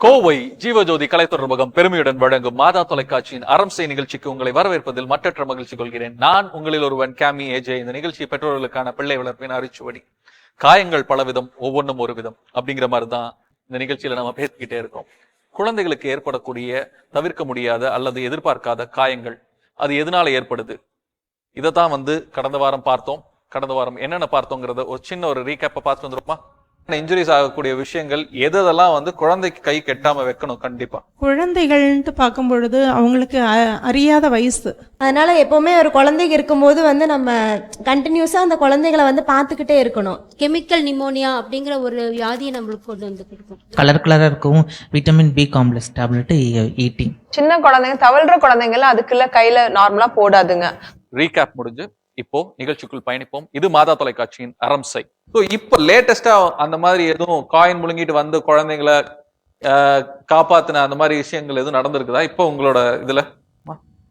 கோவை ஜீவஜோதி கலை தொடர்பகம் பெருமையுடன் வழங்கும் மாதா தொலைக்காட்சியின் அறம் செய் நிகழ்ச்சிக்கு உங்களை வரவேற்பதில் மற்றற்ற மகிழ்ச்சி கொள்கிறேன். நான் உங்களில் ஒருவன் கேமி ஏஜே. இந்த நிகழ்ச்சி பெற்றோர்களுக்கான பிள்ளை வளர்ப்பின் அரிச்சுவடி. காயங்கள் பலவிதம், ஒவ்வொன்றும் ஒரு விதம் அப்படிங்கிற மாதிரிதான் இந்த நிகழ்ச்சியில நம்ம பேசிக்கிட்டே இருக்கோம். குழந்தைகளுக்கு ஏற்படக்கூடிய தவிர்க்க முடியாத அல்லது எதிர்பார்க்காத காயங்கள், அது எதனால ஏற்படுது? இதைத்தான் கடந்த வாரம் பார்த்தோம். கடந்த வாரம் என்னென்ன பார்த்தோங்கிறத ஒரு சின்ன ஒரு ரீகேப்பை பார்த்து வந்துருப்போமா? இன்ஜுரிஸ் ஆகக்கூடிய விஷயங்கள் எதெல்லாம் குழந்தைக்கு கை கெட்டாம வைக்கணும். கண்டிப்பா குழந்தைகள்ன்ட்டு பார்க்கும் பொழுது அவங்களுக்கு அறியாத வயசு, அதனால எப்பவுமே ஒரு குழந்தைங்க இருக்கும்போது நம்ம கண்டினியூஸா அந்த குழந்தைகளை பார்த்துக்கிட்டே இருக்கணும். கெமிக்கல் நிமோனியா அப்படிங்கிற ஒரு வியாதியை நம்மளுக்கு கொண்டு வந்து கொடுக்கும். கலராக இருக்கும் vitamin B complex tablet eating. சின்ன குழந்தைங்க, தவழ்ற குழந்தைங்கலாம் அதுக்குள்ள கையில நார்மலா போடாதுங்க. ரீகேப் முடிஞ்சு இப்போ நிகழ்ச்சிக்குள் பயணிப்போம். இது மாதா தொலைக்காட்சியின் அறம் செய். இப்போ லேட்டஸ்டா அந்த மாதிரி எதுவும் காயின் முழுங்கிட்டு குழந்தைங்களை காப்பாத்தின அந்த மாதிரி விஷயங்கள் எதுவும் நடந்திருக்குதா இப்போ உங்களோட இதுல?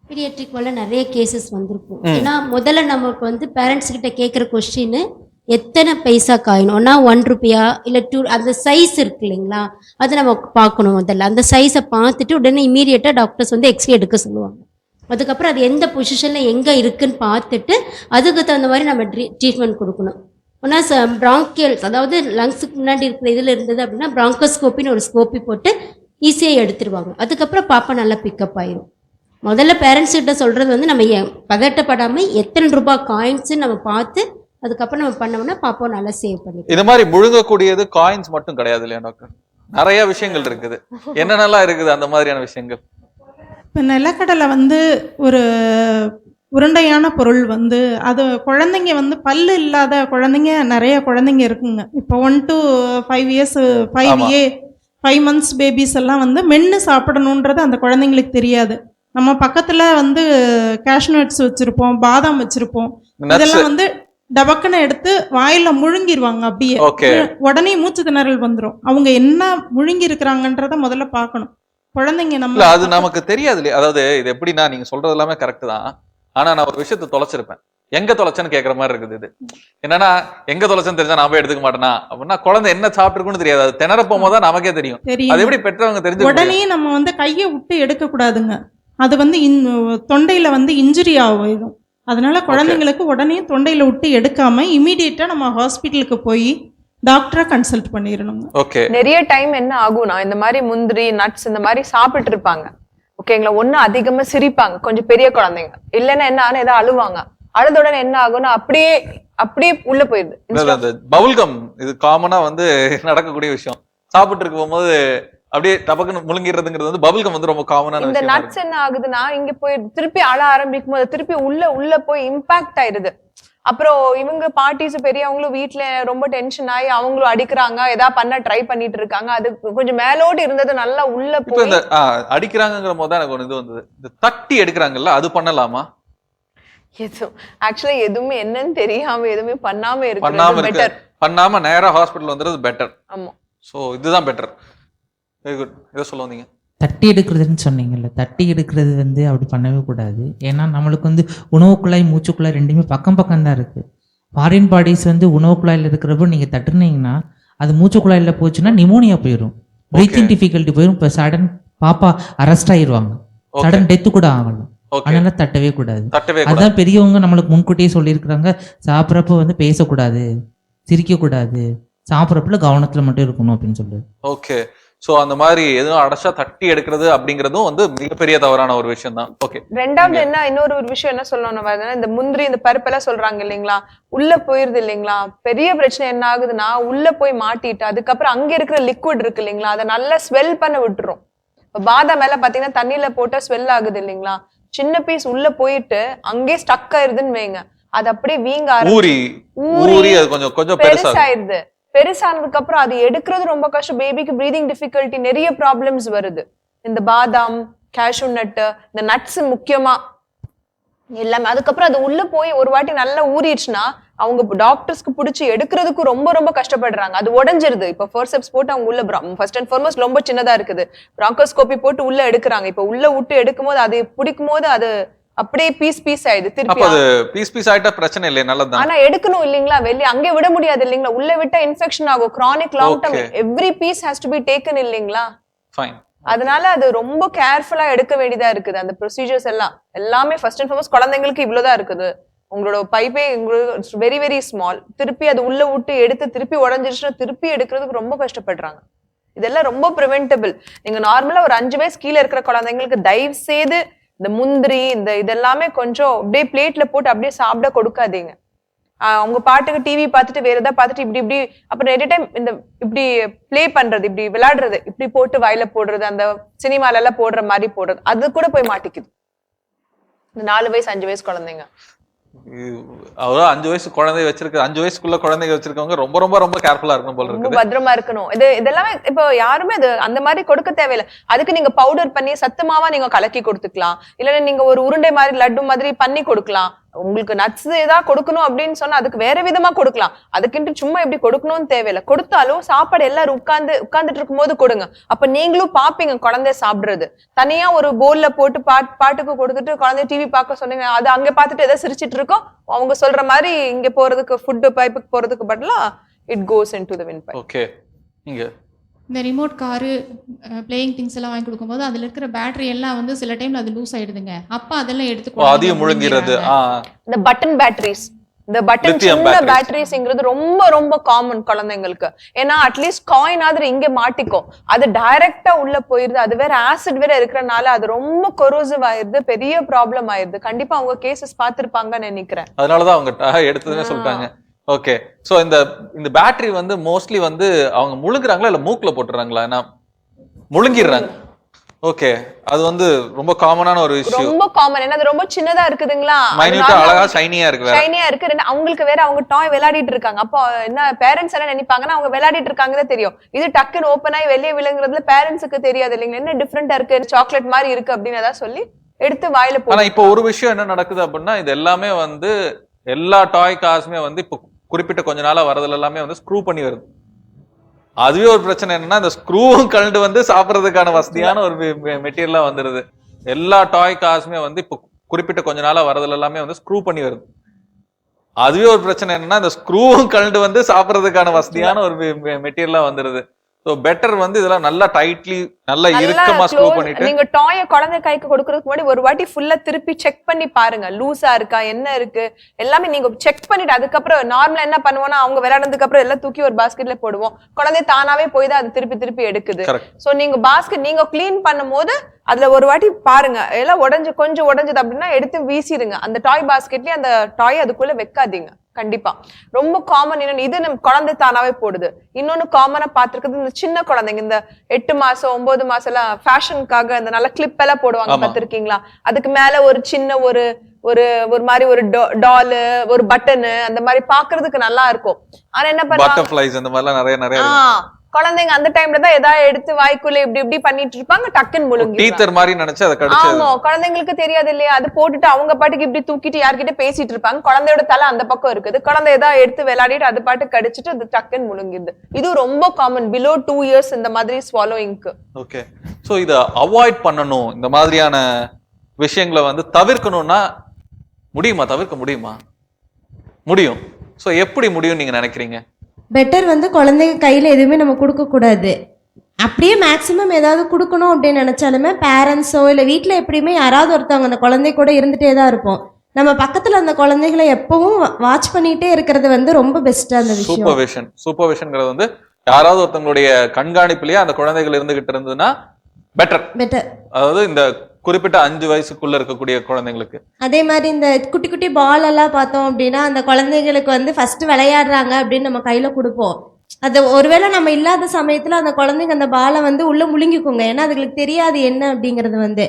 பீடியாட்ரிக் வல்ல நிறைய கேசஸ் வந்திருக்கும். ஏன்னா முதல்ல நமக்கு பேரண்ட்ஸ் கிட்ட கேட்குற கொஸ்டின், எத்தனை பைசா காயின், ஒன்னா 1 ரூபியா இல்லை 2, அந்த சைஸ் இருக்கு இல்லைங்களா, அதை நம்ம பார்க்கணும். முதல்ல அந்த சைஸை பார்த்துட்டு உடனே இமீடியட்டா டாக்டர்ஸ் எக்ஸ்ரே எடுக்க சொல்லுவாங்க. அதுக்கப்புறம் அது எந்த பொசிஷனில் எங்கே இருக்குன்னு பார்த்துட்டு அதுக்கு தகுந்த மாதிரி நம்ம ட்ரீட்மெண்ட் கொடுக்கணும். ஒன்றா ப்ராங்கியல்ஸ், அதாவது லங்ஸுக்கு முன்னாடி இருக்கிற இதில் இருந்தது அப்படின்னா ப்ராங்கோஸ்கோப்பின்னு ஒரு ஸ்கோப்பி போட்டு ஈஸியாக எடுத்துருவாங்க. அதுக்கப்புறம் பாப்பா நல்லா பிக்கப் ஆயிரும். முதல்ல பேரண்ட்ஸ் கிட்ட சொல்கிறது நம்ம பதட்டப்படாமல் எத்தனை ரூபாய் காயின்ஸு நம்ம பார்த்து அதுக்கப்புறம் நம்ம பண்ணோம்னா பாப்பாவை நல்லா சேவ் பண்ணி. இது மாதிரி முழுங்கக்கூடியது காயின்ஸ் மட்டும் கிடையாது இல்லையா டாக்டர்? நிறைய விஷயங்கள் இருக்குது. என்னென்னலாம் இருக்குது அந்த மாதிரியான விஷயங்கள்? இப்போ நிலக்கடலை ஒரு உருண்டையான பொருள் அது குழந்தைங்க பல்லு இல்லாத குழந்தைங்க நிறைய குழந்தைங்க இருக்குங்க. இப்போ 1 to 5 years 5 months பேபிஸ் எல்லாம் மென்று சாப்பிடணுன்றது அந்த குழந்தைங்களுக்கு தெரியாது. நம்ம பக்கத்தில் கேஷ்நட்ஸ் வச்சுருப்போம், பாதாம் வச்சுருப்போம், இதெல்லாம் டபக்குன்னு எடுத்து வாயில முழுங்கிடுவாங்க. அப்படியே உடனே மூச்சு திணறல் வந்துடும். அவங்க என்ன முழுங்கி இருக்கிறாங்கன்றத முதல்ல பார்க்கணும். குழந்தைங்க நம்ம அது நமக்கு தெரியாது இல்லையா? அதாவது இது எப்படின்னா, நீங்க சொல்றது எல்லாமே கரெக்ட் தான். ஆனா நான் ஒரு விஷயத்த தொலைச்சிருப்பேன். எங்க தொலைச்சேன்னு கேட்கற மாதிரி இருக்குது. இது என்னன்னா, எங்க தொலைச்சேன்னு தெரிஞ்சா நான் போய் எடுத்துக்க மாட்டேனா அப்படின்னா, குழந்தை என்ன சாப்பிட்டுருக்குன்னு தெரியாது. அது திணற போகும்போது நமக்கே தெரியும். அது எப்படி பெற்றவங்க தெரிஞ்சு உடனே நம்ம கையை விட்டு எடுக்க கூடாதுங்க. அது தொண்டையில இன்ஜுரி ஆகும். அதனால குழந்தைங்களுக்கு உடனே தொண்டையில விட்டு எடுக்காம இமீடியட்டா நம்ம ஹாஸ்பிட்டலுக்கு போய் டாக்டரை கன்சல்ட் பண்ணிடணும். நிறைய டைம் என்ன ஆகும்னா, இந்த மாதிரி முந்திரி நட்ஸ் இந்த மாதிரி சாப்பிட்டு இருப்பாங்க. ஓகேங்களா, ஒண்ணு அதிகமா சிரிப்பாங்க கொஞ்சம் பெரிய குழந்தைங்க, இல்லைன்னா என்ன ஆனா ஏதாவது அழுவாங்க. அழுத உடனே என்ன ஆகும்னா அப்படியே உள்ள போயிருது. பவுல்கம் இது காமனா நடக்கக்கூடிய விஷயம். சாப்பிட்டு இருக்கும் போகும்போது அப்படியே டபக்குன்னு முழுங்கிறதுங்கிறது பபுல்கம் ரொம்ப காமனான. இந்த நட்ஸ் என்ன ஆகுதுன்னா, இங்க போய் திருப்பி அழ ஆரம்பிக்கும் போது திருப்பி உள்ள போய் இம்பாக்ட் ஆயிருது. அப்புறம் இவங்க பார்ட்டிஸ் பெரியவங்களும் வீட்டுல ரொம்ப டென்ஷன் ஆகி அவங்களும் அடிக்கிறாங்க, ஏதாவது பண்ண ட்ரை பண்ணிட்டு இருக்காங்க. அது கொஞ்சம் மேலோடு இருந்தது நல்லா உள்ள போய் இந்த அடிக்கிறாங்கிற போது எனக்கு ஒண்ணு இது வந்தது. இந்த தட்டி எடுக்கிறாங்கல்ல, அது பண்ணலாமா? ஆக்சுவலா எதுவுமே என்னன்னு தெரியாம எதுவுமே பண்ணாம இருக்கு. பண்ணாம நேரா ஹாஸ்பிட்டல் வந்துறது பெட்டர். ஆமா, சோ இதுதான் பெட்டர். Very good. இதை சொல்ல வந்தீங்க. தட்டி எடுக்கிறதுன்னு சொன்னீங்கல்ல, தட்டி எடுக்கிறது அப்படி பண்ணவே கூடாது. ஏன்னா நம்மளுக்கு உணவு குழாய் மூச்சு குழாய் ரெண்டுமே பக்கம் தான் இருக்குது. ஃபாரின் பாடிஸ் உணவு குழாயில் இருக்கிறப்போ நீங்கள் தட்டுனீங்கன்னா அது மூச்சு குழாயில் போச்சுன்னா நிமோனியா போயிடும், பிரீத்திங் டிஃபிகல்ட்டி போயிடும். இப்போ சடன் பாப்பா அரெஸ்ட் ஆயிடுவாங்க, சடன் டெத்து கூட ஆகலாம். அதனால தட்டவே கூடாது. அதான் பெரியவங்க நம்மளுக்கு முன்கூட்டியே சொல்லியிருக்கிறாங்க, சாப்பிட்றப்ப பேசக்கூடாது, சிரிக்கக்கூடாது, சாப்பிட்றப்பல கவனத்தில் மட்டும் இருக்கணும் அப்படின்னு சொல்லுது. ஓகே. சோ அந்த மாதிரி எதுவும் அடைச்சா தட்டி எடுக்கிறது அப்படிங்கறதும் மிகப்பெரிய தவறான ஒரு விஷயம் தான். ஓகே. ரெண்டாவது என்ன, இன்னொரு ஒரு விஷயம் என்ன சொல்லணும், இந்த முந்திரி இந்த பருப்பெல்லாம் சொல்றாங்க இல்லைங்களா, உள்ள போயிருது இல்லைங்களா. பெரிய பிரச்சனை என்ன ஆகுதுன்னா, உள்ள போய் மாட்டிட்டு அதுக்கப்புறம் அங்க இருக்கிற லிக்விட் இருக்கு இல்லைங்களா, அதை நல்லா ஸ்வெல் பண்ண விட்டுரும். இப்ப பாதாம் மேல பாத்தீங்கன்னா தண்ணியில போட்டா ஸ்வெல் ஆகுது இல்லைங்களா, சின்ன பீஸ் உள்ள போயிட்டு அங்கே ஸ்டக் ஆயிருதுன்னு வைங்க, அது அப்படியே வீங்க கொஞ்சம் பெருசாயிருது. பெருசானதுக்கு அப்புறம் அது எடுக்கிறது ரொம்ப கஷ்டம். பேபிக்கு பிரீதிங் டிஃபிகல்ட்டி, நிறைய ப்ராப்ளம்ஸ் வருது. இந்த பாதாம், கேஷ்யூ நட்டு, இந்த நட்ஸ் முக்கியமா எல்லாமே. அதுக்கப்புறம் அது உள்ள போய் ஒரு வாட்டி நல்லா ஊறிடுச்சுன்னா அவங்க டாக்டர்ஸ்க்கு பிடிச்சி எடுக்கிறதுக்கு ரொம்ப ரொம்ப கஷ்டப்படுறாங்க. அது உடஞ்சிருது. இப்போ ஃபோர்செப்ஸ் போட்டு அவங்க உள்ள ஃபர்ஸ்ட் அண்ட் ஃபார்மோஸ்ட் ரொம்ப சின்னதா இருக்குது, ப்ராங்கோஸ்கோபி போட்டு உள்ள எடுக்கிறாங்க. இப்போ உள்ள விட்டு எடுக்கும் போது அது பிடிக்கும் போது அது அப்படியே பீஸ் ஆயிடுது. திருப்பி அது பீஸ் ஆயிட்டா பிரச்சனை இல்லை, நல்லது. ஆனா எடுக்கணும் இல்லீங்களா, வெளிய அங்கே விட முடியாது இல்லீங்களா, உள்ள விட்டா இன்ஃபெக்ஷன் ஆகும், chronic long term. Every piece has to be taken இல்லீங்களா. ஃபைன். அதனால அது ரொம்ப கேர்ஃபுல்லா எடுக்க வேண்டியதா இருக்குது. அந்த ப்ரொசீஜர்ஸ் எல்லாமே ஃபர்ஸ்ட் அண்ட் ஃபார்மோஸ்ட் குழந்தைங்களுக்கு இவ்வளவுதான் இருக்குது. உங்களோட பைப்பே வெரி வெரி ஸ்மால். திருப்பி அது உள்ள விட்டு எடுத்து திருப்பி உடஞ்சிருச்சுன்னா திருப்பி எடுக்கிறதுக்கு ரொம்ப கஷ்டப்படுறாங்க. இதெல்லாம் ரொம்ப ப்ரிவென்டபிள். நீங்க நார்மலா ஒரு 5 வயசு கீழே இருக்கிற குழந்தைங்களுக்கு தயவு செய்து இந்த முந்திரி இதெல்லாமே கொஞ்சம் அப்படியே பிளேட்ல போட்டு அப்படியே சாப்பிட கொடுக்காதீங்க. அவங்க பாட்டுக்கு டிவி பார்த்துட்டு வேற ஏதாவது பார்த்துட்டு இப்படி அப்புறம் எட் டைம் இந்த இப்படி பிளே பண்றது, இப்படி விளையாடுறது, இப்படி போட்டு வாயில போடுறது, அந்த சினிமால எல்லாம் போடுற மாதிரி போடுறது, அது கூட போய் மாட்டிக்குது இந்த 4 வயசு 5 வயசு குழந்தைங்க. அவ்வளோ 5 வயசு குழந்தை வச்சிருக்க 5 வயசுக்குள்ள குழந்தைங்க வச்சிருக்கவங்க ரொம்ப ரொம்ப ரொம்ப கேர்ஃபுல்லா இருக்கணும் போல ரொம்ப இருக்குது. பத்திரமா இருக்கணும். இதெல்லாமே இப்போ யாருமே அது அந்த மாதிரி கொடுக்க தேவையில்லை. அதுக்கு நீங்க பவுடர் பண்ணி சத்து மாவா நீங்க கலக்கி கொடுத்துக்கலாம். இல்லைன்னா நீங்க ஒரு உருண்டை மாதிரி லட்டு மாதிரி பண்ணி கொடுக்கலாம். உங்களுக்கு நட்ஸ் ஏதாவது கொடுக்கணும் அப்படின்னு சொன்னா அதுக்கு வேற விதமா கொடுக்கலாம். அதுக்குன்ட்டு சும்மா எப்படி கொடுக்கணும்னு தேவையில்லை. கொடுத்தாலும் சாப்பாடு எல்லாரும் உட்கார்ந்துட்டு இருக்கும் போது கொடுங்க. அப்ப நீங்களும் பாப்பீங்க குழந்தைய சாப்பிடுறது. தனியா ஒரு போல்ல போட்டு பாட்டுக்கு கொடுத்துட்டு குழந்தைய டிவி பார்க்க சொன்னீங்க, அது அங்க பார்த்துட்டு ஏதோ சிரிச்சிட்டு இருக்கோம். அவங்க சொல்ற மாதிரி இங்க போறதுக்கு ஃபுட் பைப்புக்கு போறதுக்கு பதிலா it goes into the wind pipe. Okay. நீங்க இந்த ரிமோட் காரு பிளேயிங் திங்ஸ் எல்லாம் வாங்கி கொடுக்கும்போது அதில் இருக்கிற பேட்டரி எல்லாம் வந்து சில டைம்ல அது லூஸ் ஆயிடுதுங்க. அப்பா அதெல்லாம் எடுத்து அதையும் முழுங்கிறது. இந்த பட்டன் பேட்டரிஸ், இந்த பட்டன் சின்ன பேட்டரிஸ்ங்கிறது ரொம்ப ரொம்ப காமன் குழந்தைங்களுக்கு. ஏன்னா அட்லீஸ்ட் காயின் ஆದ್ರೆ இங்க மாட்டிக்கும். அது டைரக்டா உள்ள போயிருது. அது வேற ஆசிட் வேற இருக்கிறனால அது ரொம்ப கொரோசிவ் ஆயிருது, பெரிய ப்ராப்ளம் ஆயிருது. கண்டிப்பா அவங்க கேசஸ் பார்த்திருப்பாங்கன்னு நினைக்கிறேன். அதனாலதான் அவங்க எடுத்ததுன்னு சொல்லிட்டாங்க. ஓகே. சோ இந்த பேட்டரி வந்து மோஸ்ட்லி வந்து அவங்க முழுங்குறாங்களா இல்ல மூக்குல போட்டுறாங்களா? நான் முழுங்கிடுறாங்க. ஓகே. அது வந்து ரொம்ப காமனான ஒரு விஷயம். ரொம்ப காமன். ஏன்னா அது ரொம்ப சின்னதா இருக்குதுங்களா, மைன்யூட்டா அழகா ஷைனியா இருக்கு. ஷைனியா இருக்கு. அவங்களுக்கு வேற அவங்க டாய் விளையாடிட்டு இருக்காங்க. அப்போ என்ன பேரண்ட்ஸ் எல்லாம் நினைப்பாங்கன்னா அவங்க விளையாடிட்டு இருக்காங்கன்னு தெரியும். இது டக்குன்னு ஓப்பன் ஆகி வெளியே விழுங்குறதுல பேரண்ட்ஸுக்கு தெரியாது இல்லைங்களா, என்ன டிஃப்ரெண்டா இருக்கு, சாக்லேட் மாதிரி இருக்கு அப்படின்னு ஏதாவது சொல்லி எடுத்து வாயில போடு. ஆனா இப்போ ஒரு விஷயம் என்ன நடக்குது அப்படின்னா, இது எல்லாமே வந்து எல்லா டாய் காசுமே வந்து இப்போ குறிப்பிட்ட கொஞ்ச நாளா வரதுல எல்லாமே வந்து ஸ்க்ரூ பண்ணி வருது. அதுவே ஒரு பிரச்சனை என்னன்னா, இந்த ஸ்க்ரூவும் கழண்டு வந்து சாப்பிடறதுக்கான வசதியான ஒரு மெட்டீரியலா வந்துருது. எல்லா டாய் காசுமே வந்து இப்போ குறிப்பிட்ட கொஞ்ச நாளா வரதுல எல்லாமே வந்து ஸ்க்ரூ பண்ணி வருது. அதுவே ஒரு பிரச்சனை என்னன்னா, இந்த ஸ்க்ரூவும் கழண்டு வந்து சாப்பிடறதுக்கான வசதியான ஒரு மெட்டீரியலா வந்துருது. சோ பெட்டர் வந்து இதெல்லாம் நல்லா டைட்லி நல்லா இறுக்கமா ஸ்க்ரூ பண்ணிட்டு நீங்க டாய குழந்தை கைக்கு கொடுக்கறதுக்கு முன்னாடி ஒரு வாட்டி ஃபுல்லா திருப்பி செக் பண்ணி பாருங்க. லூசா இருக்கா, என்ன இருக்கு எல்லாமே நீங்க செக் பண்ணிட்டு அதுக்கப்புறம் நார்மலா என்ன பண்ணுவோம்னா அவங்க விளையாடுறதுக்கு அப்புறம் எல்லாம் தூக்கி ஒரு பாஸ்கெட்ல போடுவோம். குழந்தை தானாவே போய் தான் அது திருப்பி எடுக்குது. சோ நீங்க பாஸ்கெட் நீங்க கிளீன் பண்ணும் போது அதுல ஒரு வாட்டி பாருங்க, எல்லாம் கொஞ்சம் உடஞ்சது அப்படின்னா எடுத்து வீசிடுங்க. அந்த டாய் பாஸ்கெட்லயே அந்த டாய் அதுக்குள்ள வைக்காதீங்க. கண்டிப்பா ரொம்ப காமன். இன்னொன்னு இது நம்ம குழந்தை தானாவே போடுது. இன்னொன்னு காமனா பாத்துருக்குது இந்த சின்ன குழந்தைங்க, இந்த 8 மாசம் 9 மாசம் எல்லாம் ஃபேஷனுக்காக இந்த நல்ல கிளிப் எல்லாம் போடுவாங்க பாத்திருக்கீங்களா? அதுக்கு மேல ஒரு சின்ன ஒரு ஒரு மாதிரி ஒரு டாலு ஒரு பட்டனு அந்த மாதிரி பாக்குறதுக்கு நல்லா இருக்கும். ஆனா என்ன பண்ணுவாங்க குழந்தைங்க அந்த டைம்ல தான் ஏதாவது எடுத்து வாய்க்குள்ள இப்படி பண்ணிட்டு இருப்பாங்க, டக்குன்னு முழுங்கி டீத்தர் மாதிரி நினைச்சு அதை கடிச்சு. ஆமா, குழந்தைங்களுக்கு தெரியாது இல்லையா, அது போட்டுட்டு அவங்க பாட்டுக்கு இப்படி தூக்கிட்டு யார்கிட்ட பேசிட்டு இருப்பாங்க. குழந்தையோட தலை அந்த பக்கம் இருக்குது, குழந்தை ஏதாவது எடுத்து விளையாடிட்டு அது பாட்டு கடிச்சிட்டு அது டக்குன்னு முழுங்கிடுது. இது ரொம்ப காமன் பிலோ 2 இயர்ஸ் இந்த மாதிரி ஸ்வாலோயிங்க்கு. ஓகே. சோ இத அவாய்ட் பண்ணணும், இந்த மாதிரியான விஷயங்களை வந்து தவிர்க்கணும்னா தவிர்க்க முடியுமா? முடியும். சோ எப்படி முடியும் நீங்க நினைக்கிறீங்க? பெட்டர் வந்து குழந்தைங்க கையில் எதுவுமே நம்ம கொடுக்கக்கூடாது. அப்படியே மேக்ஸிமம் ஏதாவது கொடுக்கணும் அப்படின்னு நினச்சாலுமே பேரண்ட்ஸோ இல்லை வீட்டில் எப்படியுமே யாராவது ஒருத்தவங்க அந்த குழந்தை கூட இருந்துகிட்டே தான் இருப்போம். நம்ம பக்கத்தில் அந்த குழந்தைகளை எப்பவும் வாட்ச் பண்ணிகிட்டே இருக்கிறது வந்து ரொம்ப பெஸ்ட்டாக அந்த விஷயம். சூப்பர்விஷன்ங்கிறது வந்து யாராவது ஒருத்தவங்களுடைய கண்காணிப்புலயே அந்த குழந்தைகள் இருந்துகிட்டு இருந்ததுன்னா பெட்டர். அதாவது இந்த குறிப்பிட்ட 5 வயசுக்குள்ள இருக்கக்கூடிய குழந்தைங்களுக்கு. அதே மாதிரி இந்த குட்டி குட்டி பால் எல்லாம் பார்த்தோம் அப்படின்னா அந்த குழந்தைங்களுக்கு வந்து ஃபர்ஸ்ட் விளையாடுறாங்க அப்படின்னு நம்ம கையில கொடுப்போம். அது ஒருவேளை நம்ம இல்லாத சமயத்துல அந்த குழந்தைங்க அந்த பாலை வந்து உள்ள முழுங்கிக்குங்க. ஏன்னா அதுங்களுக்கு தெரியாது என்ன அப்படிங்கிறது வந்து.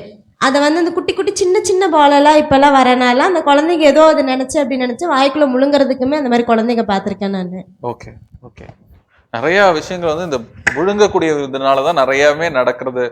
அதை வந்து அந்த குட்டி குட்டி சின்ன சின்ன பாலெல்லாம் இப்பெல்லாம் வரனால அந்த குழந்தைங்க ஏதோ அதை நினைச்சு வாய்க்குள்ள முழுங்குறதுக்குமே அந்த மாதிரி குழந்தைங்க பார்த்துருக்கேன் நான். ஓகே. நிறைய விஷயங்கள் வந்து இந்த முழுங்கக்கூடிய இதனாலதான் நிறையவே நடக்கிறது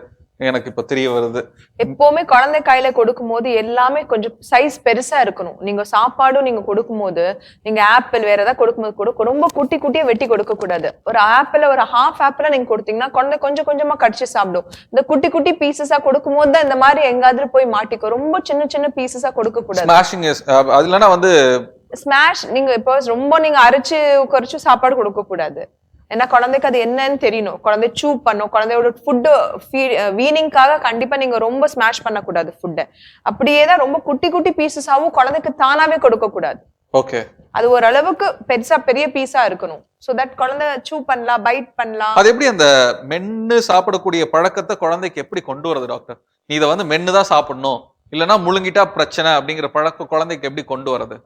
எனக்கு இப்ப தெரிய வருது. எப்பவுமே குழந்தை கையில கொடுக்கும் போது எல்லாமே கொஞ்சம் சைஸ் பெருசா இருக்கணும். நீங்க சாப்பாடும் நீங்க கொடுக்கும் போது நீங்க ஆப்பிள் வேற ஏதாவது கொடுக்கும்போது கூட ரொம்ப குட்டியா வெட்டி கொடுக்க கூடாது. ஒரு ஆப்பிள் ஒரு ஹாஃப் ஆப்பிள நீங்க கொடுத்தீங்கன்னா குழந்தை கொஞ்சம் கொஞ்சமா கடிச்சு சாப்பிடும். இந்த குட்டி பீசஸா கொடுக்கும் போது தான் இந்த மாதிரி எங்காவது போய் மாட்டிக்கும். ரொம்ப சின்ன பீசஸா கொடுக்க கூடாது. ஸ்மாஷ் நீங்க இப்போ ரொம்ப நீங்க அரைச்சு குறைச்சு சாப்பாடு கொடுக்க கூடாது. ஏன்னா குழந்தைக்கு அது என்னன்னு தெரியணும், குழந்தை சூ பண்ணும், குழந்தையோட ஃபுட்டு வீனிங்காக கண்டிப்பா நீங்க ரொம்ப ஸ்மாஷ் பண்ணக்கூடாது ஃபுட்டை. அப்படியே தான் ரொம்ப குட்டி குட்டி பீசஸாவும் குழந்தைக்கு தானாவே கொடுக்க கூடாது. ஓகே, அது ஓரளவுக்கு பெரிய பீஸா இருக்கணும். சோ தட் குழந்தை சூ பண்ணலாம், பைட் பண்ணலாம். அது எப்படி அந்த மென்னு சாப்பிடக்கூடிய பழக்கத்தை குழந்தைக்கு எப்படி கொண்டு வரது டாக்டர்? நீ இதை வந்து மென்னு தான் சாப்பிடணும், இல்லைன்னா முழுங்கிட்டா பிரச்சனை அப்படிங்கிற பழக்கம் குழந்தைக்கு எப்படி கொண்டு வரது?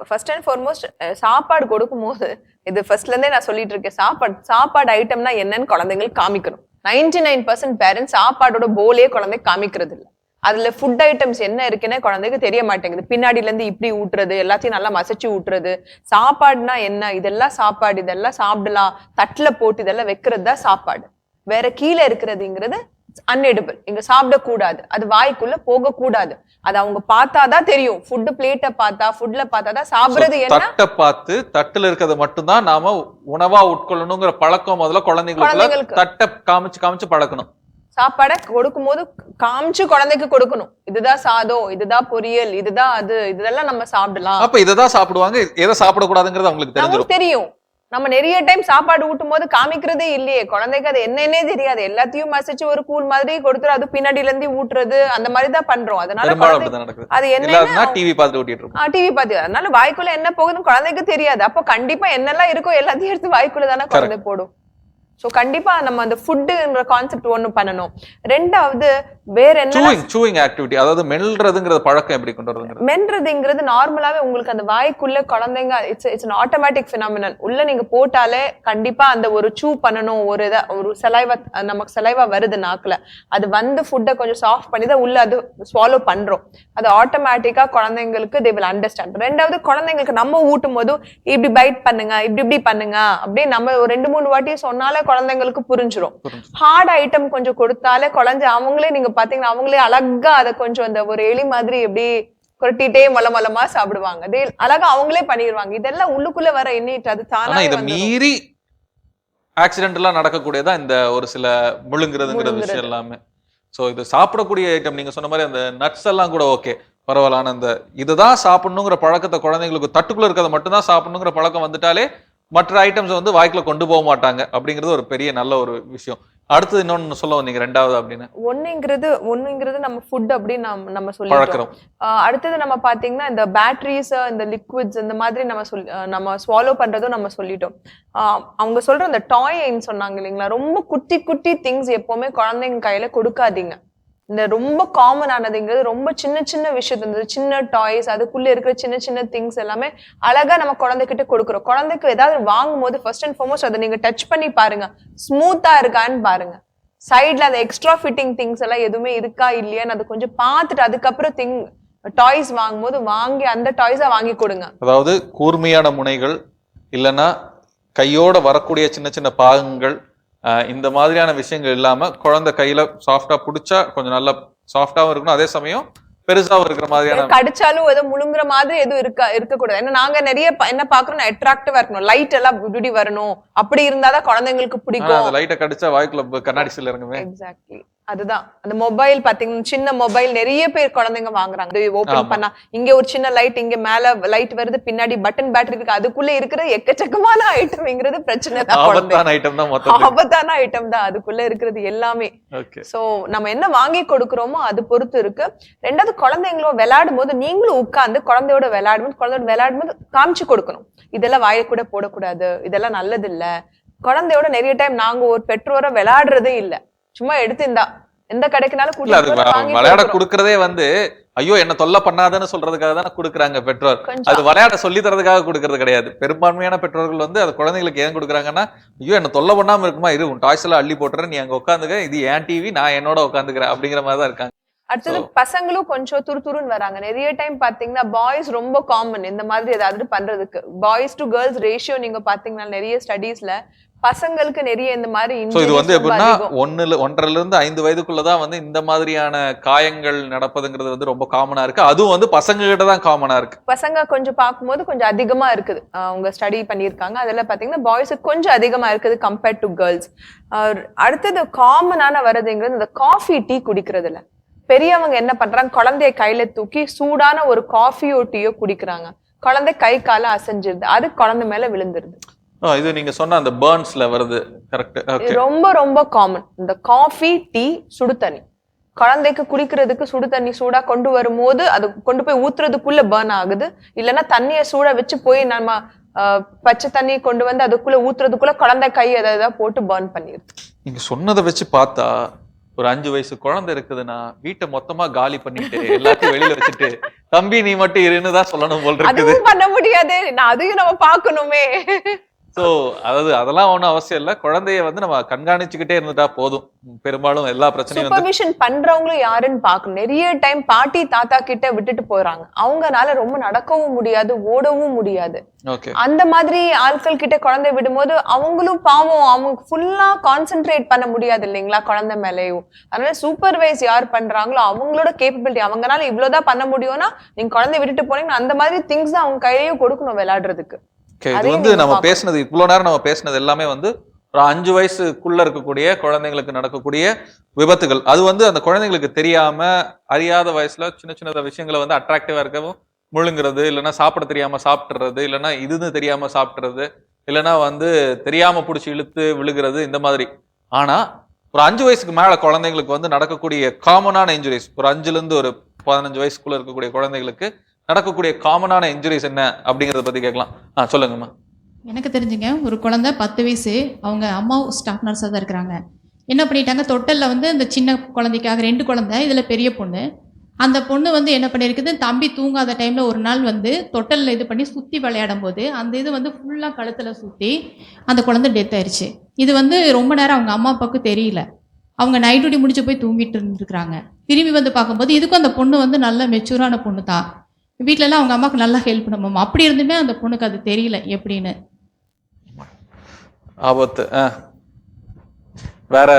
ஃபர்ஸ்ட் அண்ட் ஃபார்மோஸ்ட் சாப்பாடு கொடுக்கும் போது, இது ஃபர்ஸ்ட்ல இருந்தே நான் சொல்லிட்டு இருக்கேன், சாப்பாடு ஐட்டம்னா என்னன்னு குழந்தைங்களுக்கு காமிக்கணும். 99% பேரண்ட்ஸ் சாப்பாடோட போலே குழந்தைக்கு காமிக்கிறது இல்லை. அதுல ஃபுட் ஐட்டம்ஸ் என்ன இருக்குன்னே குழந்தைக்கு தெரிய மாட்டேங்குது. பின்னாடில இருந்து இப்படி ஊட்டுறது, எல்லாத்தையும் நல்லா மசச்சு ஊட்டுறது. சாப்பாடுனா என்ன, இதெல்லாம் சாப்பாடு, இதெல்லாம் சாப்பிடலாம், தட்டுல போட்டு இதெல்லாம் வைக்கிறது தான் சாப்பாடு. வேற கீழே இருக்கிறதுங்கிறது அன்எடிபிள், இங்க சாப்பிடக்கூடாது, அது வாய்க்குள்ள போக கூடாது. அது அவங்க பார்த்தாதான் தெரியும். ஃபுட் பிளேட்டை பார்த்தா, ஃபுட்ல பார்த்தாதான் சாப்பிடுறது என்ன. தட்டை பார்த்து தட்டுல இருக்கிறத மட்டும்தான் நாம உணவா உட்கொள்ளணுங்கிற பழக்கம் முதல்ல குழந்தைங்களுக்கு தட்டை காமிச்சு பழக்கணும். சாப்பாடை கொடுக்கும் போது காமிச்சு குழந்தைக்கு கொடுக்கணும். இதுதான் சாதம், இதுதான் பொரியல், இதுதான் அது, இதெல்லாம் நம்ம சாப்பிடலாம். அப்ப இததான் சாப்பிடுவாங்க, எதை சாப்பிடக்கூடாதுங்கிறது அவங்களுக்கு தெரியும். நம்ம நிறைய டைம் சாப்பாடு ஊட்டும் போது காமிக்கிறதே இல்லையே, குழந்தைக்கு அது என்னன்னே தெரியாது. எல்லாத்தையும் மசிச்சு ஒரு கூழ் மாதிரி கொடுத்துரு, அது பின்னாடில இருந்து ஊட்டுறது, அந்த மாதிரிதான் பண்றோம். அதனால அது என்ன டிவி பார்த்து ஊட்டிட்டு இருக்கோம், டிவி பார்த்து. அதனால வாய்க்குள்ள என்ன போகுதுன்னு குழந்தைக்கு தெரியாது. அப்போ கண்டிப்பா என்னெல்லாம் இருக்கோ எல்லாத்தையும் எடுத்து வாய்க்குள்ள தானே குழந்தை போடும். சோ கண்டிப்பா நம்ம அந்த ஃபுட்ன்ற கான்செப்ட் ஒண்ணு பண்ணணும். ரெண்டாவது வேற என்ன சூயிங் ஆக்டிவிட்டி, அதாவது மெல்றதுங்கிற பழக்கம் எப்படி கொண்டு வரதுங்கிறது. மெல்றதுங்கிறது நார்மலாவே உங்களுக்கு அந்த வாய்க்குள்ள குழந்தைங்க இட்ஸ் an automatic phenomenon. உள்ள நீங்க போட்டாலே கண்டிப்பா அந்த ஒரு சூ பண்ணணும், ஒரு சலைவா, நமக்கு சலைவா வருது நாக்குல, அது வந்து ஃபுட்டை கொஞ்சம் சாஃப்ட் பண்ணி தான் உள்ள அது ஸ்வாலோ பண்றோம். அது ஆட்டோமேட்டிக்கா குழந்தைங்களுக்கு they will understand. ரெண்டாவது குழந்தைங்களுக்கு நம்ம ஊட்டும் போது இப்படி பைட் பண்ணுங்க, இப்படி பண்ணுங்க அப்படியே நம்ம ஒரு 2-3 வாட்டி சொன்னாலே குழந்தைங்களுக்கு புரிஞ்சிடும். ஹார்ட் ஐட்டம் கொஞ்சம் கொடுத்தாலே குழந்தை அவங்களே, நீங்க பாத்தீங்கன்னா அவங்களே அழகா அதை கொஞ்சம் அந்த ஒரு எலி மாதிரி எப்படி கொட்டிட்டே மலமலமா சாப்பிடுவாங்க. அழகா அவங்களே பண்ணிடுவாங்க. இதெல்லாம் உள்ளுக்குள்ள வர எண்ணிட்டு அது தானா. இதை மீறி ஆக்சிடென்ட் எல்லாம் நடக்கக்கூடியதா இந்த ஒரு சில முழுங்குறதுங்கிற விஷயம் எல்லாமே. சோ இது சாப்பிடக்கூடிய ஐட்டம் நீங்க சொன்ன மாதிரி அந்த நட்ஸ் எல்லாம் கூட ஓகே, பரவாயில்ல. அந்த இதுதான் சாப்பிடணுங்கிற பழக்கத்தை குழந்தைங்களுக்கு தட்டுக்குள்ள இருக்கிறத மட்டும்தான் சாப்பிடணுங்கிற பழக்கம் வந்துட்டாலே மற்ற ஐட்டம்ஸ் வந்து வாய்க்குள்ள கொண்டு போக மாட்டாங்க அப்படிங்கிறது ஒரு பெரிய நல்ல ஒரு விஷயம். அடுத்தது இன்னொன்னு சொல்ல வந்தீங்க ரெண்டாவது அப்படின்னு. ஒண்ணுங்கிறது நம்ம ஃபுட் அப்படின்னு நம்ம சொல்லிக்கிறோம். அடுத்தது நம்ம பாத்தீங்கன்னா இந்த பேட்டரிஸ், இந்த லிக்விட்ஸ், இந்த மாதிரி நம்ம ஸ்வாலோ பண்றதும் நம்ம சொல்லிட்டோம். அவங்க சொல்ற அந்த டாய்ன்னு சொன்னாங்க இல்லைங்களா, ரொம்ப குட்டி குட்டி திங்ஸ் எப்பவுமே குழந்தைங்க கையில கொடுக்காதீங்க. இந்த ரொம்ப காமன் ஆனதுங்கிறது ரொம்ப சின்ன சின்ன விஷயத்து, இந்த சின்ன டாய்ஸ், அதுக்குள்ள இருக்கிற சின்ன சின்ன திங்ஸ் எல்லாமே அழகா நம்ம குழந்தைகிட்ட கொடுக்குறோம். குழந்தைக்கு ஏதாவது வாங்கும் போது ஃபர்ஸ்ட் அண்ட் ஃபார்மோஸ்ட் அதை நீங்க டச் பண்ணி பாருங்க, ஸ்மூத்தா இருக்கான்னு பாருங்க. சைட்ல அந்த எக்ஸ்ட்ரா ஃபிட்டிங் திங்ஸ் எல்லாம் எதுவுமே இருக்கா இல்லையான்னு அதை கொஞ்சம் பார்த்துட்டு அதுக்கப்புறம் டாய்ஸ் வாங்கும் போது வாங்கி அந்த டாய்ஸா வாங்கி கொடுங்க. அதாவது கூர்மையான முனைகள் இல்லைன்னா கையோட வரக்கூடிய சின்ன சின்ன பாகங்கள், இந்த மாதிரியான விஷயங்கள் இல்லாம குழந்தை கையில சாஃப்டா புடிச்சா கொஞ்சம் நல்லா சாஃப்டாவும் இருக்கணும், அதே சமயம் பெருசாவும் இருக்கிற மாதிரியான, கடிச்சாலும் ஏதோ முழுங்குற மாதிரி எதுவும் இருக்கக்கூடாது. ஏன்னா நாங்க நிறைய என்ன பாக்குறோம், அட்ராக்டிவா இருக்கணும், லைட் எல்லாம் இப்படி வரணும், அப்படி இருந்தாதான் குழந்தைங்களுக்கு பிடிக்கும். லைட்டை கடிச்சா வாய்க்குள்ள கண்ணாடி சில இறங்குமே. எக்ஸாக்ட்லி அதுதான். அந்த மொபைல் பாத்தீங்கன்னா சின்ன மொபைல் நிறைய பேர் குழந்தைங்க வாங்குறாங்க. ஓபன் பண்ணா இங்க ஒரு சின்ன லைட், இங்க மேல லைட் வருது, பின்னாடி பட்டன் பேட்டரி இருக்கு, அதுக்குள்ள இருக்கிற எக்கச்சக்கமான ஐட்டம்ங்கிறது பிரச்சனை தான். ஆபத்தான ஐட்டம் தான் அதுக்குள்ள இருக்கிறது எல்லாமே. சோ நம்ம என்ன வாங்கி கொடுக்குறோமோ அது பொறுத்து இருக்கு. ரெண்டாவது குழந்தைங்களோட விளையாடும் போது நீங்களும் உட்கார்ந்து குழந்தையோட விளையாடும் போது காமிச்சு கொடுக்கணும். இதெல்லாம் வாயை கூட போடக்கூடாது, இதெல்லாம் நல்லது இல்ல. குழந்தையோட நிறைய டைம் நாங்க ஒரு பெற்றோரை விளையாடுறதே இல்ல, சும்மா எடுத்து எந்த கடைக்குனாலும் விளையாட குடுக்கறதே வந்து ஐயோ என்ன தொல்லை பண்ணாதன்னு சொல்றதுக்காக தானே குடுக்குறாங்க பெற்றோர். அது விளையாட சொல்லி தரதுக்காக குடுக்கறது கிடையாது. பெரும்பான்மையான பெற்றோர்கள் வந்து அது குழந்தைங்களுக்கு ஏன் கொடுக்குறாங்கன்னா, ஐயோ என்ன தொல்லை பண்ணாம இருக்குமா, இரு உன் டாய்ஸ் எல்லாம் அள்ளி போட்டுறேன், நீ அங்க உட்காந்துக்க, இது ஏன் டிவி, நான் என்னோட உட்காந்துக்கிறேன் அப்படிங்கிற மாதிரி தான் இருக்காங்க. அடுத்தது பசங்களும் கொஞ்சம் துருத்துருன்னு வராங்க. நிறைய டைம் பாத்தீங்கன்னா பாய்ஸ் ரொம்ப காமன் இந்த மாதிரி ஏதாவது பண்றதுக்கு. பாய்ஸ் டு கேர்ள்ஸ் ரேஷியோ நீங்க பாத்தீங்கன்னா நிறைய ஸ்டடீஸ்ல பசங்களுக்கு நிறைய இந்த மாதிரி இது வந்து எப்படின்னா 1.5 வயதுக்குள்ளதான் வந்து இந்த மாதிரியான காயங்கள் நடப்பதுங்கிறது வந்து ரொம்ப காமனா இருக்கு. அதுவும் வந்து பசங்க கிட்ட தான் காமனா இருக்கு. பசங்க கொஞ்சம் பார்க்கும்போது கொஞ்சம் அதிகமா இருக்குது. அவங்க ஸ்டடி பண்ணியிருக்காங்க. அதெல்லாம் பாத்தீங்கன்னா பாய்ஸுக்கு கொஞ்சம் அதிகமா இருக்குது கம்பேர்ட் டு கேர்ள்ஸ். அடுத்தது காமனான வரதுங்கிறது இந்த காஃபி டீ குடிக்கிறதுல பெரியவங்க என்ன பண்றாங்க, குழந்தைய கையில தூக்கி சூடான ஒரு காஃபியோ டீயோ குடிக்கிறாங்க. குழந்தை கை கால அசைஞ்சிருது, அது குழந்தை மேல விழுந்துருது. இது நீங்க சொன்ன அந்த பர்ன்ஸ்ல வருது. கரெக்ட். ஓகே. ரொம்ப ரொம்ப காமன். இந்த காஃபி, டீ, சுடு தண்ணி குழந்தைக்கு குடிக்கிறதுக்கு சுடு தண்ணி சூடா கொண்டு வரும்போது அது கொண்டு போய் ஊத்துறதுக்குள்ள பர்ன் ஆகுது. இல்லைன்னா தண்ணியை சூடா வச்சு போய் நம்ம பச்சை தண்ணி கொண்டு வந்து அதுக்குள்ள ஊத்துறதுக்குள்ள குழந்தை கை எதாவது போட்டு பர்ன் பண்ணிடுது. நீங்க சொன்னதை வச்சு பார்த்தா ஒரு 5 வயசு குழந்தை இருக்குதுன்னா வீட்டை மொத்தமா காலி பண்ணிட்டு எல்லாத்தையும் வெளியில வச்சுட்டு தம்பி நீ மட்டும் இருன்னு தான் சொல்லணும் போல் இருக்குது. அதுவும் பண்ண முடியாது, நான் அதையும் நம்ம பார்க்கணுமே. சோ அதாவது அதெல்லாம் ஒண்ணும் அவசியம் இல்ல. குழந்தைய வந்து நம்ம கண்காணிச்சுக்கிட்டே இருந்துட்டா போதும். பெரும்பாலும் எல்லா பிரச்சனையும் வந்து சூப்பர்விஷன் பண்றவங்களும் யாருன்னு பார்க்கணும். நிறைய டைம் பாட்டி தாத்தா கிட்ட விட்டுட்டு போறாங்க. அவங்கனால ரொம்ப நடக்கவும் முடியாது, ஓடவும் முடியாது. ஓகே. அந்த மாதிரி ஆட்கள் கிட்ட குழந்தை விடும்போது அவங்களும் பாவம், அவங்க ஃபுல்லா கான்சென்ட்ரேட் பண்ண முடியாது இல்லைங்களா குழந்தை மேலேயும். அதனால சூப்பர்வைஸ் யார் பண்றாங்களோ அவங்களோட கேப்பபிலிட்டி, அவங்கனால இவ்வளவுதான் பண்ண முடியும்னா நீங்க குழந்தை விட்டுட்டு போனீங்கன்னா அந்த மாதிரி திங்ஸ் தான் அவங்க கையிலேயும் கொடுக்கணும் விளையாடுறதுக்கு. இது வந்து நம்ம பேசினது இவ்வளவு நேரம் நம்ம பேசினது எல்லாமே வந்து ஒரு 5 வயசுக்குள்ள இருக்கக்கூடிய குழந்தைங்களுக்கு நடக்கக்கூடிய விபத்துகள். அது வந்து அந்த குழந்தைங்களுக்கு தெரியாம அறியாத வயசுல சின்ன சின்ன விஷயங்களை வந்து அட்ராக்டிவா இருக்கவும் முழுங்குறது, இல்லைன்னா சாப்பிட தெரியாம சாப்பிட்டுறது, இல்லைன்னா இதுன்னு தெரியாம சாப்பிட்டுறது, இல்லைன்னா வந்து தெரியாம பிடிச்சி இழுத்து விழுகிறது, இந்த மாதிரி. ஆனா ஒரு 5 வயசுக்கு மேல குழந்தைங்களுக்கு வந்து நடக்கக்கூடிய காமனான இன்ஜுரிஸ், ஒரு 5ல இருந்து ஒரு 15 வயசுக்குள்ள இருக்கக்கூடிய குழந்தைங்களுக்கு நடக்கக்கூடிய காமனான இன்ஜுரிஸ் என்ன அப்படிங்கறத பத்தி கேட்கலாம். சொல்லுங்கம்மா. எனக்கு தெரிஞ்சுங்க, ஒரு குழந்தை 10 வயசு, அவங்க அம்மாவும் ஸ்டாஃப் நர்ஸாக தான் இருக்கிறாங்க. என்ன பண்ணிட்டாங்க, தொட்டலில் வந்து இந்த சின்ன குழந்தைக்காக 2 குழந்தை, இதில் பெரிய பொண்ணு. அந்த பொண்ணு வந்து என்ன பண்ணியிருக்குது, தம்பி தூங்காத டைமில் ஒரு நாள் வந்து தொட்டலில் இது பண்ணி சுற்றி விளையாடும் போது அந்த இது வந்து ஃபுல்லாக கழுத்தில் சுற்றி அந்த குழந்தை டெத் ஆயிடுச்சு. இது வந்து ரொம்ப நேரம் அவங்க அம்மா அப்பாவுக்கு தெரியல. அவங்க நைட் டியூட்டி முடிச்சு போய் தூங்கிட்டு இருந்துருக்குறாங்க. திரும்பி வந்து பார்க்கும்போது இதுக்கும் அந்த பொண்ணு வந்து நல்ல மெச்சூரான பொண்ணு தான். வீட்டிலலாம் அவங்க அம்மாவுக்கு நல்லா ஹெல்ப் பண்ணுவோம். அப்படி இருந்துமே அந்த பொண்ணுக்கு அது தெரியல எப்படின்னு. ஆபத்து. வேற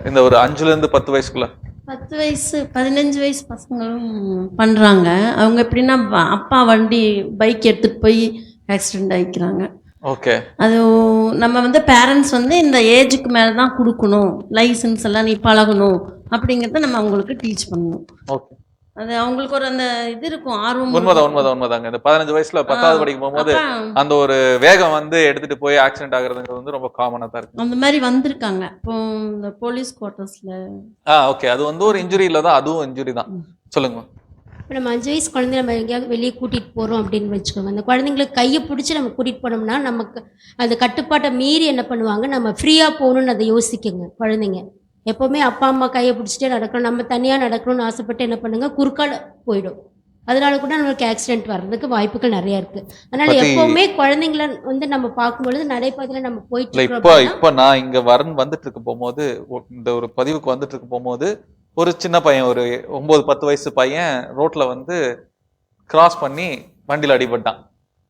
இந்த ஒரு 5ல இருந்து 10 வயசுக்குள்ள 10 வயசு 15 வயசு பசங்களும் பண்ணுறாங்க. அவங்க எப்படின்னா அப்பா வண்டி பைக் எடுத்துகிட்டு போய் ஆக்சிடெண்ட் ஆகிக்கிறாங்க. ஓகே. அது நம்ம வந்து பேரண்ட்ஸ் வந்து இந்த ஏஜுக்கு மேலே தான் கொடுக்கணும், லைசன்ஸ் எல்லாம் நீ பழகணும் அப்படிங்கிறத நம்ம அவங்களுக்கு டீச் பண்ணணும். ஓகே. அது அவங்களுக்கு ஒரு அந்த இது இருக்கும், ஆர்வம். உண்மைதாங்க. இந்த 15 வயசுல 10வது படிக்கும் போகும்போது அந்த ஒரு வேகம் வந்து எடுத்துட்டு போய் ஆக்சிடென்ட் ஆகுறதுங்கிறது வந்து ரொம்ப காமனா தான் இருக்கு. அந்த மாதிரி வந்திருக்காங்க இப்போ இந்த போலீஸ் குவார்ட்டர்ஸ்ல. ஓகே. அது வந்து ஒரு இன்ஜுரி இல்ல தான், அதுவும் இன்ஜுரி தான். சொல்லுங்க. இப்போ நம்ம 5 வயசு குழந்தை நம்ம எங்கேயாவது வெளியே கூட்டிகிட்டு போகிறோம் அப்படின்னு வச்சுக்கோங்க. அந்த குழந்தைங்களுக்கு கையை பிடிச்சி நம்ம கூட்டிகிட்டு போனோம்னா நமக்கு அந்த கட்டுப்பாட்டை மீறி என்ன பண்ணுவாங்க, நம்ம ஃப்ரீயாக போகணுன்னு அதை யோசிக்குங்க குழந்தைங்க. எப்போவுமே அப்பா அம்மா கையை பிடிச்சிட்டே நடக்கணும், நம்ம தனியாக நடக்கணும்னு ஆசைப்பட்டு என்ன பண்ணுங்க, குறுக்கால போயிடும். அதனால கூட நம்மளுக்கு ஆக்சிடென்ட் வர்றதுக்கு வாய்ப்புகள் நிறைய இருக்கு. அதனால எப்பவுமே குழந்தைங்கள வந்து நம்ம பார்க்கும்பொழுது நடைபாதையில நம்ம போயிட்டு இப்ப நான் இங்க வந்துட்டு இருக்க போகும்போது, இந்த ஒரு பதிவுக்கு வந்துட்டு இருக்க போகும்போது ஒரு சின்ன பையன், ஒரு 9-10 வயசு பையன் ரோட்ல வந்து கிராஸ் பண்ணி வண்டியில அடிபட்டான்.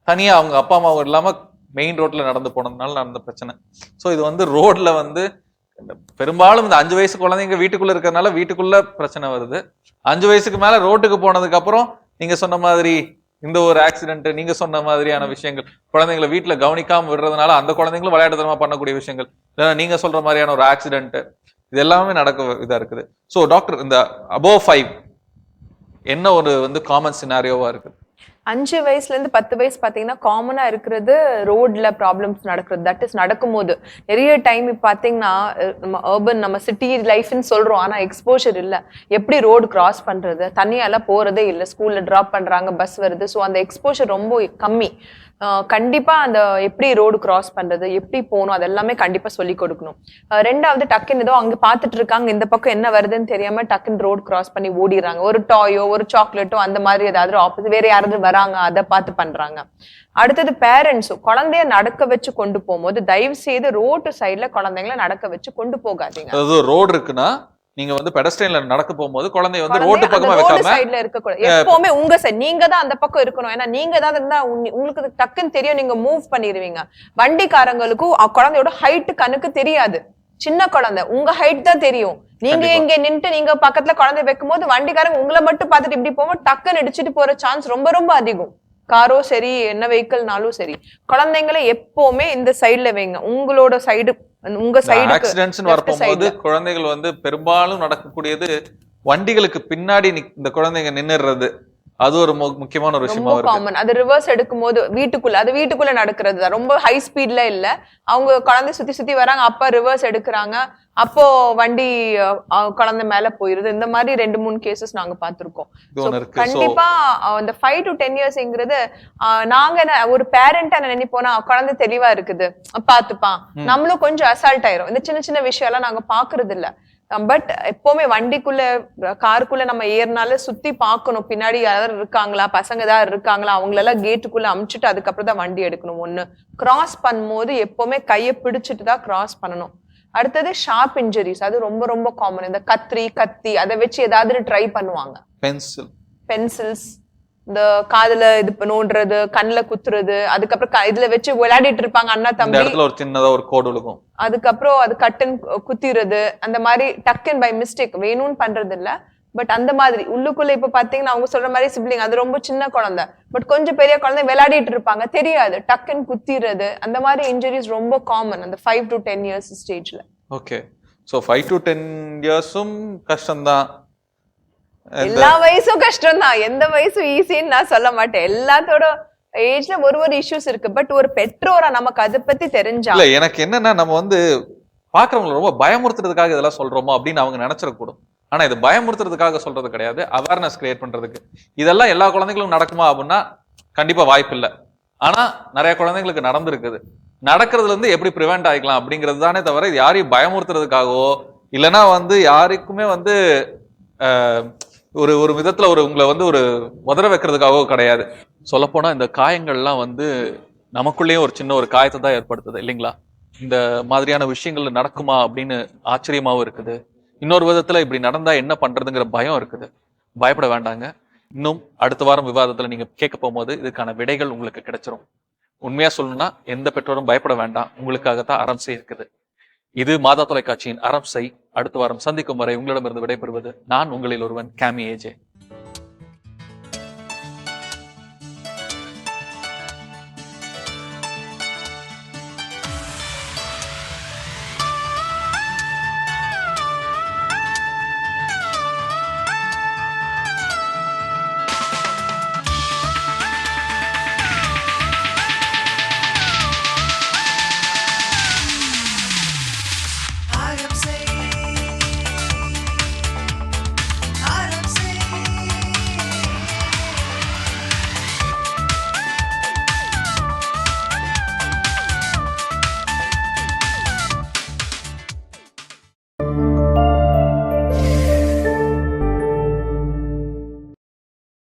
தனியா அவங்க அப்பா அம்மாவும் இல்லாம மெயின் ரோட்ல நடந்து போனதுனால நடந்த பிரச்சனை. ஸோ இது வந்து ரோட்ல வந்து பெரும்பாலும் இந்த 5 வயசு குழந்தைங்க வீட்டுக்குள்ள இருக்கிறதுனால வீட்டுக்குள்ள பிரச்சனை வருது. 5 வயசுக்கு மேல ரோட்டுக்கு போனதுக்கு அப்புறம் நீங்க சொன்ன மாதிரி இந்த ஒரு ஆக்சிடென்ட், நீங்க சொன்ன மாதிரியான விஷயங்கள், குழந்தைங்களை வீட்டுல கவனிக்காம விடுறதுனால அந்த குழந்தைங்களும் விளையாட்டுத்தனமா பண்ணக்கூடிய விஷயங்கள், இல்லைன்னா நீங்க சொல்ற மாதிரியான ஒரு ஆக்சிடென்ட், இது எல்லாமே நடக்க இதா இருக்குது. ஸோ டாக்டர், இந்த above 5 என்ன ஒரு வந்து காமன் சினாரியோவா இருக்கு? 5 வயசுல இருந்து 10 வயசு பாத்தீங்கன்னா காமனா இருக்கிறது ரோட்ல ப்ராப்ளம்ஸ் நடக்கிறது. தட் இஸ் நடக்கும்போது நிறைய டைம் பாத்தீங்கன்னா நம்ம அர்பன், நம்ம சிட்டி லைஃப்னு சொல்றோம், ஆனா எக்ஸ்போஷர் இல்ல. எப்படி ரோடு கிராஸ் பண்றது, தனியாலாம் போறதே இல்லை, ஸ்கூல்ல டிராப் பண்றாங்க, பஸ் வருது. ஸோ அந்த எக்ஸ்போஷர் ரொம்ப கம்மி. கண்டிப்பா அந்த எப்படி ரோடு கிராஸ் பண்றது, எப்படி போகணும், அதெல்லாமே கண்டிப்பா சொல்லி கொடுக்கணும். 2வது டக்குன்னு ஏதோ அங்க பாத்துட்டு இருக்காங்க, இந்த பக்கம் என்ன வருதுன்னு தெரியாம டக்குன்னு ரோடு கிராஸ் பண்ணி ஓடிடுறாங்க. ஒரு டாயோ ஒரு சாக்லேட்டோ அந்த மாதிரி ஏதாவது ஆப்போசிட் வேற யாராவது வராங்க, அதை பார்த்து பண்றாங்க. அடுத்தது பேரண்ட்ஸும் குழந்தைய நடக்க வச்சு கொண்டு போகும்போது தயவு செய்து ரோட்டு சைட்ல குழந்தைங்களை நடக்க வச்சு கொண்டு போகாதீங்க. அதாவது ரோடு இருக்குன்னா நீங்க வந்து பெடஸ்ட்ரியன்ல நடக்க போகும்போது குழந்தை வந்து ரோட்டு பக்கமா வைக்காம சைடுல இருக்க கூடாது. எப்பவுமே உங்க சைடு, நீங்க தான் அந்த பக்கம் இருக்கணும். ஏன்னா நீங்க தான் இருந்தா உங்களுக்கு டக்குன்னு தெரியும், நீங்க மூவ் பண்ணிடுவீங்க. வண்டிக்காரங்களுக்கும் குழந்தையோட ஹைட் கணக்கு தெரியாது. சின்ன குழந்தை, உங்க ஹைட் தான் தெரியும். நீங்க இங்க நின்று நீங்க பக்கத்துல குழந்தை வைக்கும் போது வண்டிக்காரங்க உங்களை மட்டும் பார்த்துட்டு இப்படி போகும்போது டக்குன்னு இடிச்சிட்டு போற சான்ஸ் ரொம்ப ரொம்ப அதிகம். காரோ சரி, என்ன வெஹிக்கிள்னாலும் சரி, குழந்தைங்களை எப்பவுமே இந்த சைடுல வைங்க. உங்களோட சைடு, உங்க சைடு. ஆக்சிடென்ட்ஸ் வரும்போது குழந்தைகள் வந்து பெரும்பாலும் நடக்கக்கூடியது வண்டிகளுக்கு பின்னாடி இந்த குழந்தைங்க நின்னுறது, அது ஒரு முக்கியமான ஒரு விஷயமா ரொம்ப இருக்கு. காமன். அது ரிவர்ஸ் எடுக்கும் போது வீட்டுக்குள்ள நடக்கிறது தான். ரொம்ப ஹை ஸ்பீட்ல இல்ல, அவங்க குழந்தை சுத்தி சுத்தி வராங்க, அப்ப ரிவர்ஸ் எடுக்கிறாங்க, அப்போ வண்டி குழந்தை மேல போயிருது. இந்த மாதிரி 2-3 கேசஸ் நாங்க பாத்திருக்கோம். கண்டிப்பா அந்த 5 to 10 இயர்ஸ்ங்கிறது நாங்க ஒரு பேரண்டா நினைப்போனா குழந்தை தெளிவா இருக்குது பாத்துப்பான், நம்மளும் கொஞ்சம் அசால்ட் ஆயிரும். இந்த சின்ன சின்ன விஷயம் எல்லாம் நாங்க பாக்குறது இல்ல. பட் எப்பவுமே வண்டிக்குள்ள காருக்குள்ள நம்ம ஏறினால சுத்தி பாக்கணும், பின்னாடி யாராவது இருக்காங்களா, பசங்க ஏதாவது இருக்காங்களா, அவங்களெல்லாம் கேட்டுக்குள்ள அமுச்சுட்டு அதுக்கப்புறம் தான் வண்டி எடுக்கணும். ஒண்ணு கிராஸ் பண்ணும்போது எப்பவுமே கையை பிடிச்சிட்டு தான் கிராஸ் பண்ணணும். அடுத்தது ஷார்ப் இன்ஜுரிஸ், அது ரொம்ப ரொம்ப காமன். இந்த கத்தி அதை வச்சு ஏதாவது ட்ரை பண்ணுவாங்க. பென்சில்ஸ், இந்த காதுல இது நோண்டுறது, கண்ணுல குத்துறது, அதுக்கப்புறம் இதுல வச்சு விளையாடிட்டு இருப்பாங்க அண்ணா தம்பி, ஒரு சின்னதா ஒரு கோடு விழுகும், அதுக்கப்புறம் அது கட்டன் குத்திடுறது. அந்த மாதிரி டக்கன் பை மிஸ்டேக், வேணும்னு பண்றது இல்ல, பட் அந்த மாதிரி உள்ளுக்குள்ள இப்ப பாத்தீங்கன்னா அவங்க சொல்ற மாதிரி சிப்ளிங், அது ரொம்ப சின்ன குழந்தை, பட் கொஞ்சம் பெரிய குழந்தை விளையாடிட்டு இருப்பாங்க, தெரியாது, டக்கன் குத்திடுறது. அந்த மாதிரி இன்ஜுரிஸ் ரொம்ப காமன் அந்த 5 to 10 years ஸ்டேஜ்ல. ஓகே, சோ 5 to 10 இயர்ஸும் கஷ்டம்தான். எல்லா வயசும் கஷ்டம் தான், எந்த வயசும் ஈஸின்னு நான் சொல்ல மாட்டேன். எல்லாத்தோட ஏஜ்ல ஒரு இஷ்யூஸ் இருக்கு. பட் ஒரு பெற்றோரா நமக்கு அதை பத்தி தெரிஞ்சா இல்ல, எனக்கு என்னன்னா நம்ம வந்து பாக்குறவங்களை ரொம்ப பயமுறுத்துறதுக்காக இதெல்லாம் சொல்றோமோ அப்படின்னு அவங்க நினைச்சிடக்கூடும். ஆனா இது பயமுறுத்துறதுக்காக சொல்றது கிடையாது, அவேர்னஸ் கிரியேட் பண்றதுக்கு. இதெல்லாம் எல்லா குழந்தைகளும் நடக்குமா அப்படின்னா கண்டிப்பா வாய்ப்பு இல்லை. ஆனா நிறைய குழந்தைங்களுக்கு நடந்திருக்குது. நடக்கிறதுல இருந்து எப்படி ப்ரிவென்ட் ஆகிக்கலாம் அப்படிங்கிறது தானே தவிர இது யாரையும் பயமுறுத்துறதுக்காகவோ இல்லைன்னா வந்து யாருக்குமே வந்து ஒரு விதத்துல உங்களை வந்து ஒரு உதற வைக்கிறதுக்காகவோ கிடையாது. சொல்லப்போனா இந்த காயங்கள்லாம் வந்து நமக்குள்ளேயும் ஒரு சின்ன ஒரு காயத்தை தான் ஏற்படுத்துது இல்லைங்களா? இந்த மாதிரியான விஷயங்கள் நடக்குமா அப்படின்னு ஆச்சரியமாவும் இருக்குது. இன்னொரு விதத்துல இப்படி நடந்தா என்ன பண்றதுங்கிற பயம் இருக்குது. பயப்பட வேண்டாங்க. இன்னும் அடுத்த வாரம் விவாதத்துல நீங்க கேட்க போகும்போது இதுக்கான விடைகள் உங்களுக்கு கிடைச்சிரும். உண்மையா சொல்லணும்னா எந்த பெற்றோரும் பயப்பட வேண்டாம், உங்களுக்காகத்தான் அரம்சை இருக்குது. இது மாதா தொலைக்காட்சியின் அரம்சை. அடுத்த வாரம் சந்திக்கும் வரை உங்களிடமிருந்து விடைபெறுவது நான் உங்களில் ஒருவன், கேமி ஏஜே.